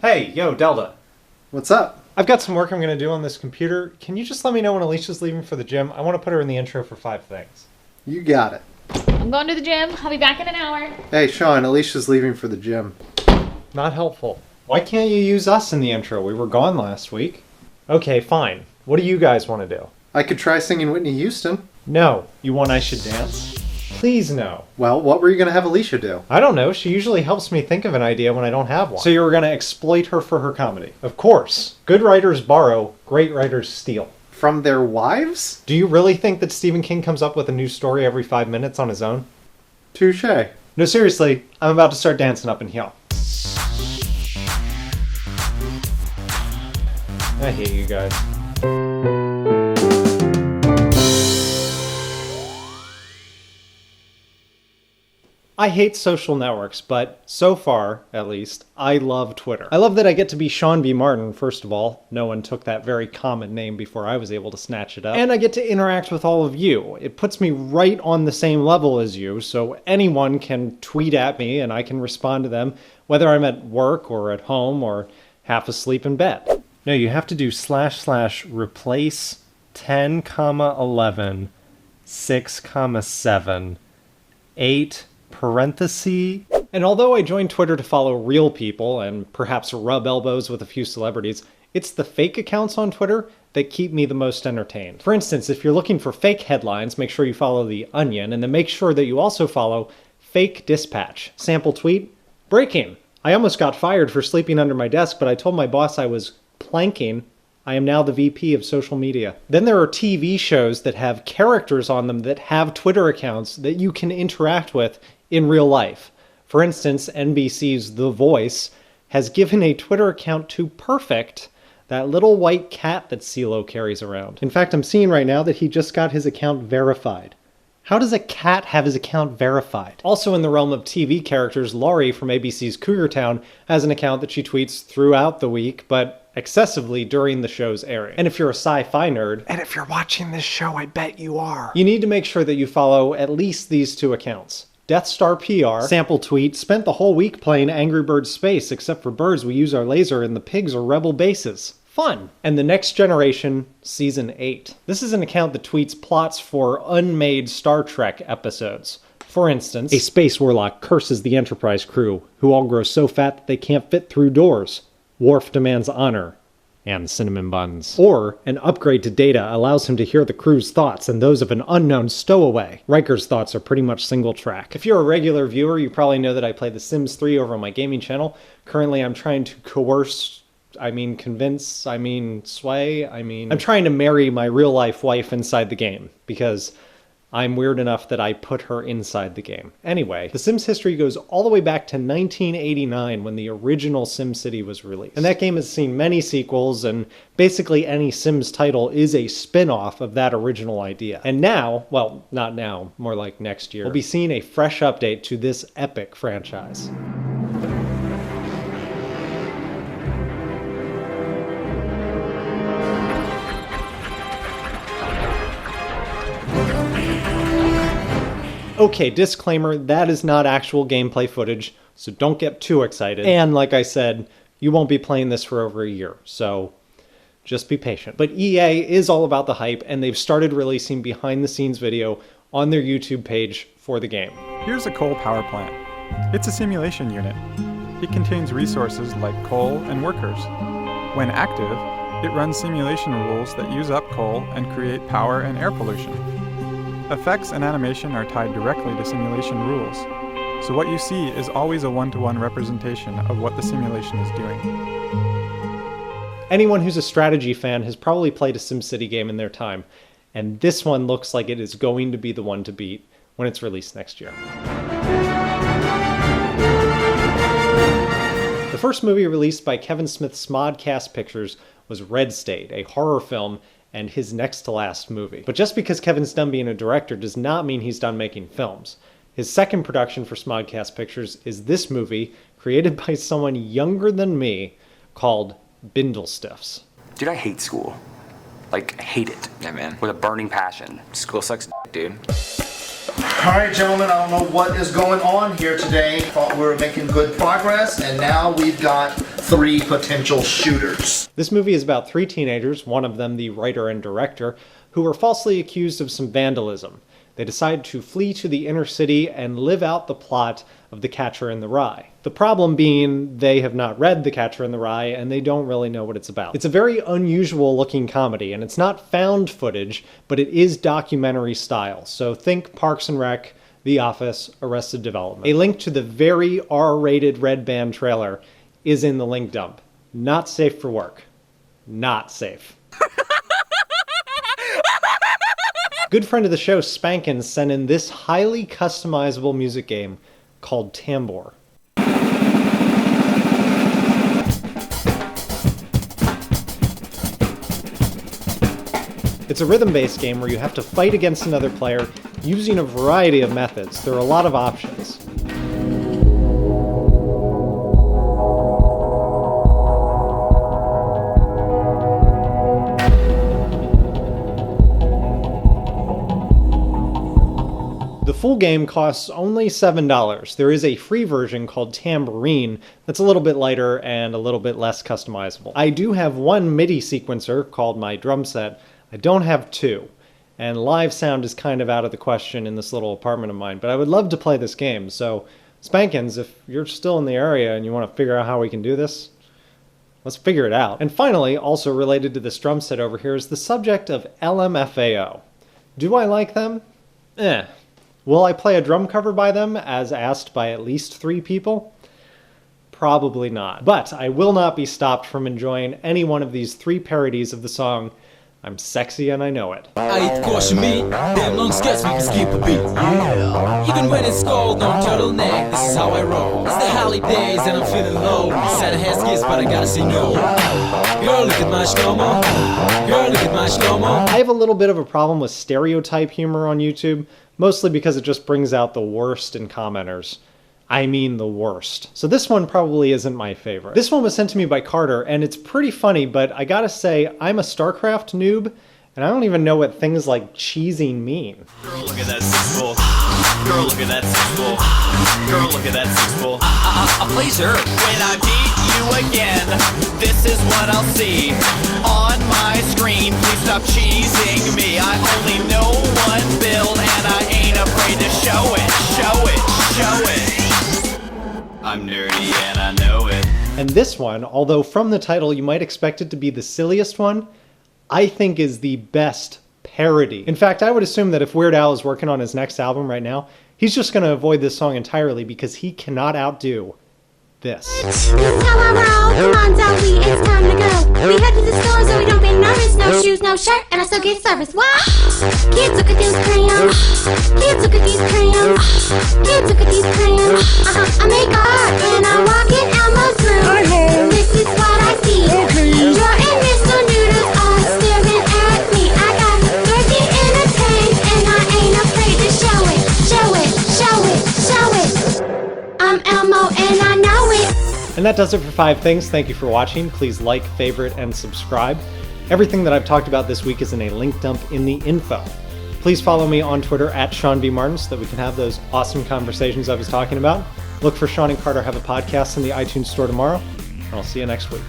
Hey, yo, Delta. What's up? I've got some work I'm going to do on this computer. Can you just let me know when Alicia's leaving for the gym? I want to put her in the intro for 5 things. You got it. I'm going to the gym. I'll be back in an hour. Hey, Sean, Alicia's leaving for the gym. Not helpful. Why can't you use us in the intro? We were gone last week. Okay, fine. What do you guys want to do? I could try singing Whitney Houston. No. You want I Should Dance? Please no. Well, what were you going to have Alicia do? I don't know. She usually helps me think of an idea when I don't have one. So you were going to exploit her for her comedy. Of course. Good writers borrow, great writers steal. From their wives? Do you really think that Stephen King comes up with a new story every 5 minutes on his own? Touché. No, seriously, I'm about to start dancing up in here. I hate you guys. I hate social networks, but so far, at least, I love Twitter. I love that I get to be Sean B. Martin, first of all. No one took that very common name before I was able to snatch it up. And I get to interact with all of you. It puts me right on the same level as you, so anyone can tweet at me and I can respond to them, whether I'm at work or at home or half asleep in bed. No, you have to do / replace 10, 11, 6, 7, 8, parenthesis. And although I joined Twitter to follow real people and perhaps rub elbows with a few celebrities, it's the fake accounts on Twitter that keep me the most entertained. For instance, if you're looking for fake headlines, make sure you follow The Onion, and then make sure that you also follow Fake Dispatch. Sample tweet: breaking. I almost got fired for sleeping under my desk, but I told my boss I was planking. I am now the VP of social media. Then there are TV shows that have characters on them that have Twitter accounts that you can interact with in real life. For instance, NBC's The Voice has given a Twitter account to Perfect, that little white cat that CeeLo carries around. In fact, I'm seeing right now that he just got his account verified. How does a cat have his account verified? Also in the realm of TV characters, Laurie from ABC's Cougar Town has an account that she tweets throughout the week, but excessively during the show's airing. And if you're a sci-fi nerd, and if you're watching this show, I bet you are, you need to make sure that you follow at least these 2 accounts. Death Star PR, sample tweet, spent the whole week playing Angry Birds Space, except for birds we use our laser and the pigs are rebel bases. Fun! And The Next Generation, Season 8. This is an account that tweets plots for unmade Star Trek episodes. For instance, a space warlock curses the Enterprise crew, who all grow so fat that they can't fit through doors. Worf demands honor and cinnamon buns. Or, an upgrade to Data allows him to hear the crew's thoughts and those of an unknown stowaway. Riker's thoughts are pretty much single track. If you're a regular viewer, you probably know that I play The Sims 3 over on my gaming channel. Currently, I'm trying to I'm trying to marry my real-life wife inside the game, because I'm weird enough that I put her inside the game. Anyway, The Sims history goes all the way back to 1989 when the original SimCity was released. And that game has seen many sequels, and basically any Sims title is a spin-off of that original idea. And now, well, not now, more like next year, we'll be seeing a fresh update to this epic franchise. Okay, disclaimer, that is not actual gameplay footage, so don't get too excited. And like I said, you won't be playing this for over a year, so just be patient. But EA is all about the hype, and they've started releasing behind-the-scenes video on their YouTube page for the game. Here's a coal power plant. It's a simulation unit. It contains resources like coal and workers. When active, it runs simulation rules that use up coal and create power and air pollution. Effects and animation are tied directly to simulation rules, so what you see is always a one-to-one representation of what the simulation is doing. Anyone who's a strategy fan has probably played a SimCity game in their time, and this one looks like it is going to be the one to beat when it's released next year. The first movie released by Kevin Smith's Smodcast Pictures was Red State, a horror film and his next to last movie. But just because Kevin's done being a director does not mean he's done making films. His second production for Smodcast Pictures is this movie, created by someone younger than me, called Bindlestiffs. Dude, I hate school. Like, hate it. Yeah, man. With a burning passion. School sucks, dude. Alright, gentlemen, I don't know what is going on here today. Thought we were making good progress, and now we've got 3 potential shooters. This movie is about 3 teenagers, one of them the writer and director, who were falsely accused of some vandalism. They decide to flee to the inner city and live out the plot of The Catcher in the Rye. The problem being they have not read The Catcher in the Rye and they don't really know what it's about. It's a very unusual looking comedy, and it's not found footage, but it is documentary style. So think Parks and Rec, The Office, Arrested Development. A link to the very R-rated Red Band trailer is in the link dump. Not safe for work. Not safe. Good friend of the show, Spankins, sent in this highly customizable music game called Tambour. It's a rhythm-based game where you have to fight against another player using a variety of methods. There are a lot of options. The full game costs only $7. There is a free version called Tambourine that's a little bit lighter and a little bit less customizable. I do have one MIDI sequencer called my drum set. I don't have 2. And live sound is kind of out of the question in this little apartment of mine, but I would love to play this game. So, Spankins, if you're still in the area and you want to figure out how we can do this, let's figure it out. And finally, also related to this drum set over here, is the subject of LMFAO. Do I like them? Will I play a drum cover by them, as asked by at least 3 people? Probably not. But I will not be stopped from enjoying any one of these 3 parodies of the song I'm Sexy and I Know It. I eat caution meat, damn long sketch we can skip a beat. Yeah. Even when it's cold, no turtleneck, this is how I roll. It's the holidays and I'm feeling low. Santa has gifts, but I gotta say no. Girl, look at my shlomo. Girl, look at my shlomo. I have a little bit of a problem with stereotype humor on YouTube, mostly because it just brings out the worst in commenters. I mean the worst. So this one probably isn't my favorite. This one was sent to me by Carter, and it's pretty funny, but I gotta say, I'm a StarCraft noob, and I don't even know what things like cheesing mean. Girl, look at that six-ball. Girl, look at that six-ball. Girl, look at that six-ball. Please, sir. When I meet you again, this is what I'll see on my screen. Please stop cheesing me. I only know one build, and I ain't afraid to show it. Show it. Show it. I'm nerdy and I know it. And this one, although from the title you might expect it to be the silliest one, I think is the best parody. In fact, I would assume that if Weird Al is working on his next album right now, he's just going to avoid this song entirely because he cannot outdo this. That's how I roll. Come on, Dolly, it's time to go. We head to the store so we don't get nervous. No shoes, no shirt, and I still get service. What? Kids, look at these crayons. Kids, look at these crayons. Kids, look at these crayons. I make art when I walk in Elmo's room. This is what I see. Jordan, Mr. Noodles are staring at me. I got turkey in a tank, and I ain't afraid to show it. Show it, show it, show it. I'm Elmo, and I know it. And that does it for 5 things. Thank you for watching. Please like, favorite, and subscribe. Everything that I've talked about this week is in a link dump in the info. Please follow me on Twitter at Sean B. Martin so that we can have those awesome conversations I was talking about. Look for Sean and Carter Have a Podcast in the iTunes store tomorrow, and I'll see you next week.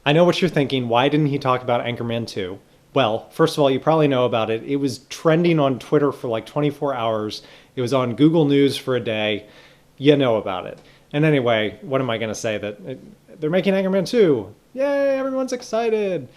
I know what you're thinking, why didn't he talk about Anchorman 2? Well, first of all, you probably know about it. It was trending on Twitter for like 24 hours. It was on Google News for a day. You know about it. And anyway, what am I going to say? They're making Anchorman 2. Yay, everyone's excited.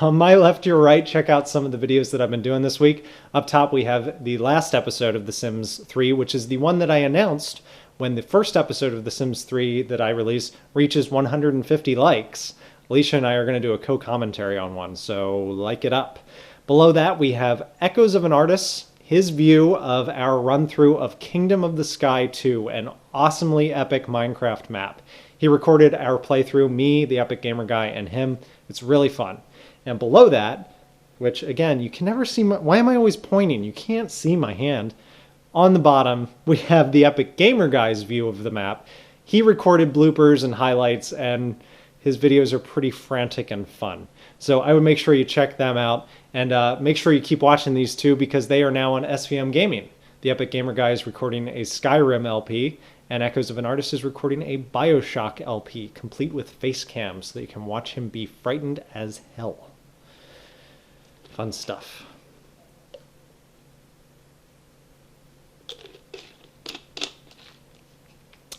On my left, your right, check out some of the videos that I've been doing this week. Up top, we have the last episode of The Sims 3, which is the one that I announced when the first episode of The Sims 3 that I released reaches 150 likes. Alicia and I are going to do a co-commentary on one, so like it up. Below that, we have Echoes of an Artist, his view of our run-through of Kingdom of the Sky 2, an awesomely epic Minecraft map. He recorded our playthrough, me, the Epic Gamer Guy, and him. It's really fun. And below that, which again, you can never see why am I always pointing? You can't see my hand. on the bottom, we have the Epic Gamer Guy's view of the map. He recorded bloopers and highlights, and his videos are pretty frantic and fun. So I would make sure you check them out, and make sure you keep watching these two because they are now on SVM Gaming. The Epic Gamer Guy is recording a Skyrim LP, and Echoes of an Artist is recording a Bioshock LP, complete with face cam, so that you can watch him be frightened as hell. Fun stuff.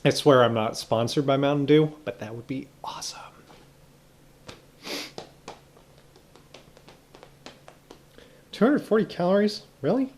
I swear I'm not sponsored by Mountain Dew, but that would be awesome. 240 calories? Really?